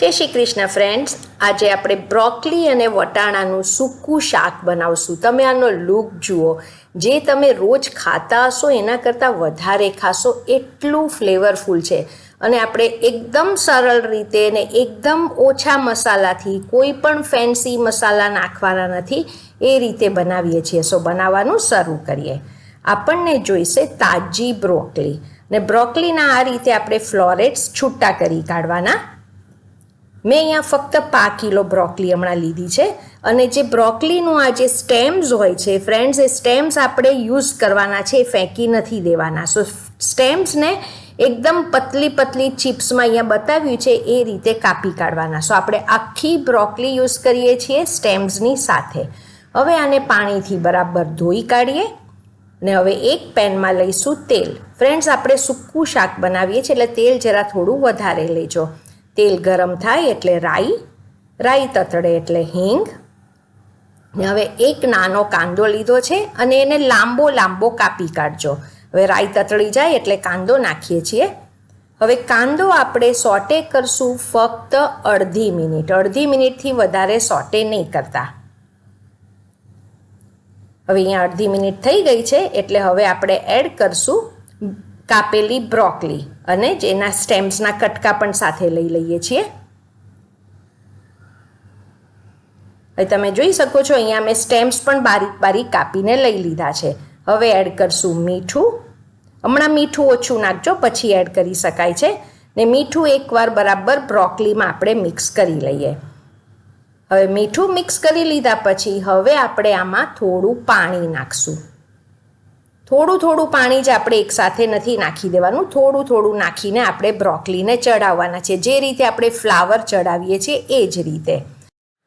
જય શ્રી કૃષ્ણ ફ્રેન્ડ્સ, આજે આપણે બ્રોકલી અને વટાણાનું સૂકું શાક બનાવશું. તમે આનો લુક જુઓ, જે તમે રોજ ખાતા હશો એના કરતાં વધારે ખાશો એટલું ફ્લેવરફુલ છે. અને આપણે એકદમ સરળ રીતે ને એકદમ ઓછા મસાલાથી, કોઈ પણ ફેન્સી મસાલા નાખવાના નથી, એ રીતે બનાવીએ છીએ. સો બનાવવાનું શરૂ કરીએ. આપણને જોઈશે તાજી બ્રોકલી, ને બ્રોકલીના આ રીતે આપણે ફ્લોરેટ્સ છૂટા કરી કાઢવાના. મેં અહીંયા ફક્ત 5 કિલો બ્રોકલી હમણાં લીધી છે. અને જે બ્રોકલીનું આ જે સ્ટેમ્સ હોય છે ફ્રેન્ડ્સ, એ સ્ટેમ્સ આપણે યુઝ કરવાના છે, ફેંકી નથી દેવાના. સો સ્ટેમ્સને એકદમ પતલી પતલી ચિપ્સમાં અહીંયા બતાવ્યું છે એ રીતે કાપી કાઢવાના. સો આપણે આખી બ્રોકલી યુઝ કરીએ છીએ સ્ટેમ્સની સાથે. હવે આને પાણીથી બરાબર ધોઈ કાઢીએ. ને હવે એક પેનમાં લઈશું તેલ. ફ્રેન્ડ્સ, આપણે સૂકું શાક બનાવીએ છીએ એટલે તેલ જરા થોડું વધારે લેજો. તેલ ગરમ થાય એટલે રાઈ તતડે એટલે હિંગ. ને હવે એક નાનો કાંદો લીધો છે અને એને લાંબો કાપી કાઢજો. હવે રાઈ તતડી જાય એટલે કાંદો નાખીએ છીએ. હવે કાંદો આપણે સોટે કરશું ફક્ત અડધી મિનિટથી વધારે સોટે નહીં કરતા. હવે અહીંયા અડધી મિનિટ થઈ ગઈ છે એટલે હવે આપણે એડ કરશું કાપેલી બ્રોકલી, અને જેના સ્ટેમ્સના કટકા પણ સાથે લઈ લઈએ છીએ. હવે તમે જોઈ શકો છો અહીંયા મેં સ્ટેમ્સ પણ બારીક કાપીને લઈ લીધા છે. હવે એડ કરશું મીઠું. હમણાં મીઠું ઓછું નાખજો, પછી એડ કરી શકાય છે. ને મીઠું એકવાર બરાબર બ્રોકલીમાં આપણે મિક્સ કરી લઈએ. હવે મીઠું મિક્સ કરી લીધા પછી હવે આપણે આમાં થોડું પાણી નાખશું. થોડું પાણી જ આપણે એકસાથે નથી નાખી દેવાનું, થોડું નાખીને આપણે બ્રોકલીને ચડાવવાના છે. જે રીતે આપણે ફ્લાવર ચડાવીએ છીએ એ જ રીતે.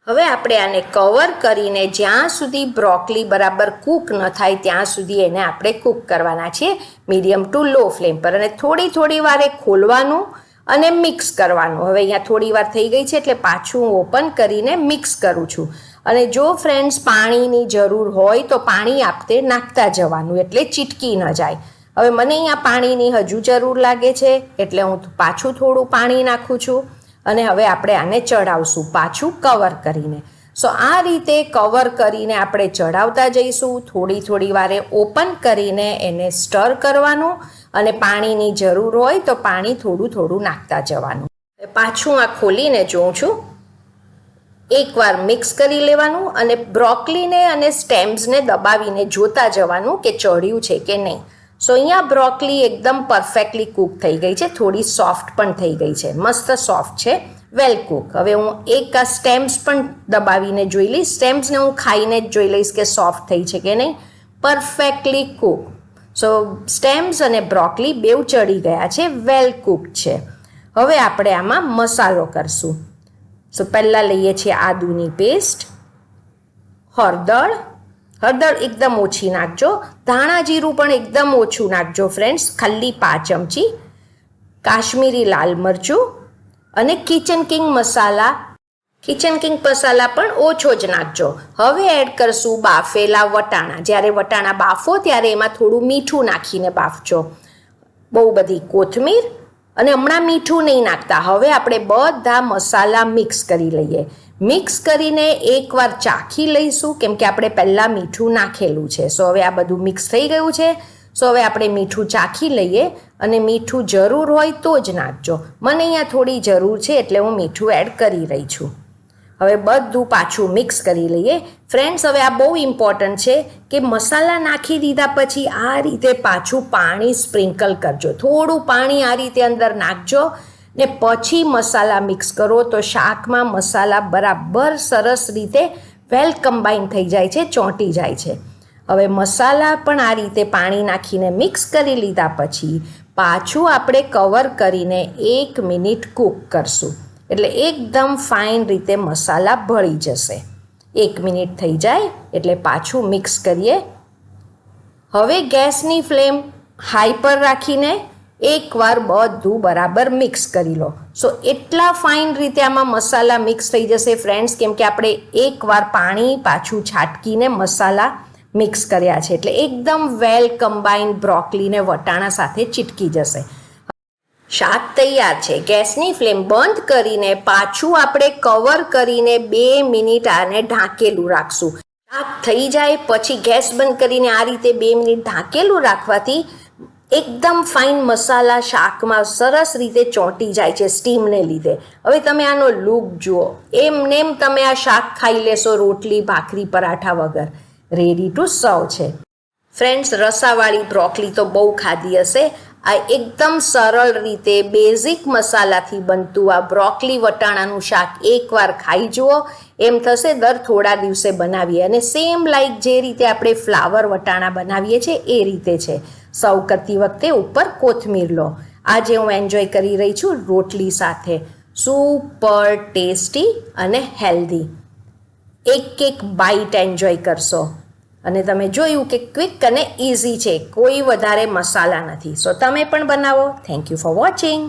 હવે આપણે આને કવર કરીને જ્યાં સુધી બ્રોકલી બરાબર કૂક ન થાય ત્યાં સુધી એને આપણે કૂક કરવાના છે, મીડિયમ ટુ લો ફ્લેમ પર. અને થોડી વારે ખોલવાનું અને મિક્સ કરવાનું. હવે અહીંયા થોડી વાર થઈ ગઈ છે એટલે પાછું ઓપન કરીને મિક્સ કરું છું. અને જો ફ્રેન્ડ્સ પાણીની જરૂર હોય તો પાણી આપતે નાખતા જવાનું, એટલે ચીટકી ન જાય. હવે મને અહીંયા પાણીની હજુ જરૂર લાગે છે એટલે હું પાછું થોડું પાણી નાખું છું. અને હવે આપણે આને ચડાવશું પાછું કવર કરીને. સો આ રીતે કવર કરીને આપણે ચડાવતા જઈશું. થોડી વારે ઓપન કરીને એને સ્ટર કરવાનું, અને પાણીની જરૂર હોય તો પાણી થોડું નાખતા જવાનું. પાછું આ ખોલીને જોઉં છું. એકવાર મિક્સ કરી લેવાનું અને બ્રોકલીને અને સ્ટેમ્સને દબાવીને જોતા જવાનું કે ચડ્યું છે કે નહીં. સો અહીંયા બ્રોકલી એકદમ પરફેક્ટલી કૂક થઈ ગઈ છે, થોડી સોફ્ટ પણ થઈ ગઈ છે, મસ્ત સોફ્ટ છે, વેલ કૂક. હવે હું એક આ સ્ટેમ્સ પણ દબાવીને જોઈ લઈશ. સ્ટેમ્સને હું ખાઈને જ જોઈ લઈશ કે સોફ્ટ થઈ છે કે નહીં. Perfectly cook. સો સ્ટેમ્સ અને બ્રોકલી બેઉ ચડી ગયા છે, વેલ કૂક છે. હવે આપણે આમાં મસાલો કરશું. સો પહેલાં લઈએ છીએ આદુની પેસ્ટ, હળદર એકદમ ઓછી નાખજો, ધાણા જીરું પણ એકદમ ઓછું નાખજો ફ્રેન્ડ્સ, ખાલી 5 ચમચી, કાશ્મીરી લાલ મરચું અને કિચન કિંગ મસાલા પણ ઓછો જ નાખજો. હવે એડ કરશું બાફેલા વટાણા. જ્યારે વટાણા બાફો ત્યારે એમાં થોડું મીઠું નાખીને બાફજો. બહુ બધી કોથમીર, અને હમણાં મીઠું નહીં નાખતા. હવે આપણે બધા મસાલા મિક્સ કરી લઈએ. મિક્સ કરીને એકવાર ચાખી લઈશું, કેમ કે આપણે પહેલાં મીઠું નાખેલું છે. સો હવે આ બધું મિક્સ થઈ ગયું છે. સો હવે આપણે મીઠું ચાખી લઈએ, અને મીઠું જરૂર હોય તો જ નાખજો. મને અહીંયા થોડી જરૂર છે એટલે હું મીઠું એડ કરી રહી છું. હવે બધું પાછું મિક્સ કરી લઈએ. ફ્રેન્ડ્સ, હવે આ બહુ ઇમ્પોર્ટન્ટ છે કે મસાલા નાખી દીધા પછી આ રીતે પાછું પાણી સ્પ્રિંકલ કરજો. થોડું પાણી આ રીતે અંદર નાખજો ને પછી મસાલા મિક્સ કરો તો શાકમાં મસાલા બરાબર સરસ રીતે વેલ કમ્બાઈન થઈ જાય છે, ચોંટી જાય છે. હવે મસાલા પણ આ રીતે પાણી નાખીને મિક્સ કરી લીધા પછી પાછું આપણે કવર કરીને 1 મિનિટ કૂક કરશું. એટલે એકદમ ફાઇન રીતે મસાલા ભળી જશે. 1 મિનિટ થઈ જાય એટલે પાછું મિક્સ કરીએ. હવે ગેસની ફ્લેમ હાઈ પર રાખીને એકવાર બધું બરાબર મિક્સ કરી લો. સો એટલા ફાઇન રીતે આમાં મસાલા મિક્સ થઈ જશે ફ્રેન્ડ્સ, કેમ કે આપણે એકવાર પાણી પાછું છાંટકીને મસાલા મિક્સ કર્યા છે, એટલે એકદમ વેલ કમ્બાઈન્ડ બ્રોકલીને વટાણા સાથે ચીટકી જશે. શાક તૈયાર છે. ગેસની ફ્લેમ બંધ કરીને પાછું આપણે કવર કરીને 2 મિનિટ આને ઢાંકેલું રાખશું. શાક થઈ જાય પછી ગેસ બંધ કરીને આ રીતે 2 મિનિટ ઢાંકેલું રાખવાથી એકદમ ફાઇન મસાલા શાકમાં સરસ રીતે ચોંટી જાય છે સ્ટીમને લીધે. હવે તમે આનો લુક જુઓ, એમ તમે આ શાક ખાઈ લેશો રોટલી ભાખરી પરાઠા વગર. રેડી ટુ સર્વ છે. ફ્રેન્ડ્સ, રસાવાળી બ્રોકલી તો બહુ ખાધી હશે. આ એકદમ સરળ રીતે બેઝિક મસાલાથી બનતું આ બ્રોકલી વટાણાનું શાક એકવાર ખાઈ જુઓ, એમ થશે દર થોડા દિવસે બનાવીએ. અને સેમ લાઈક જે રીતે આપણે ફ્લાવર વટાણા બનાવીએ છીએ એ રીતે છે. સર્વ કરતી વખતે ઉપર કોથમીર લો. આજે હું એન્જોય કરી રહી છું રોટલી સાથે. સુપર ટેસ્ટી અને હેલ્ધી. એક બાઈટ એન્જોય કરશો. અને તમે જોયું કે ક્વિક અને ઇઝી છે, કોઈ વધારે મસાલા નથી. સો તમે પણ બનાવો. Thank you for watching.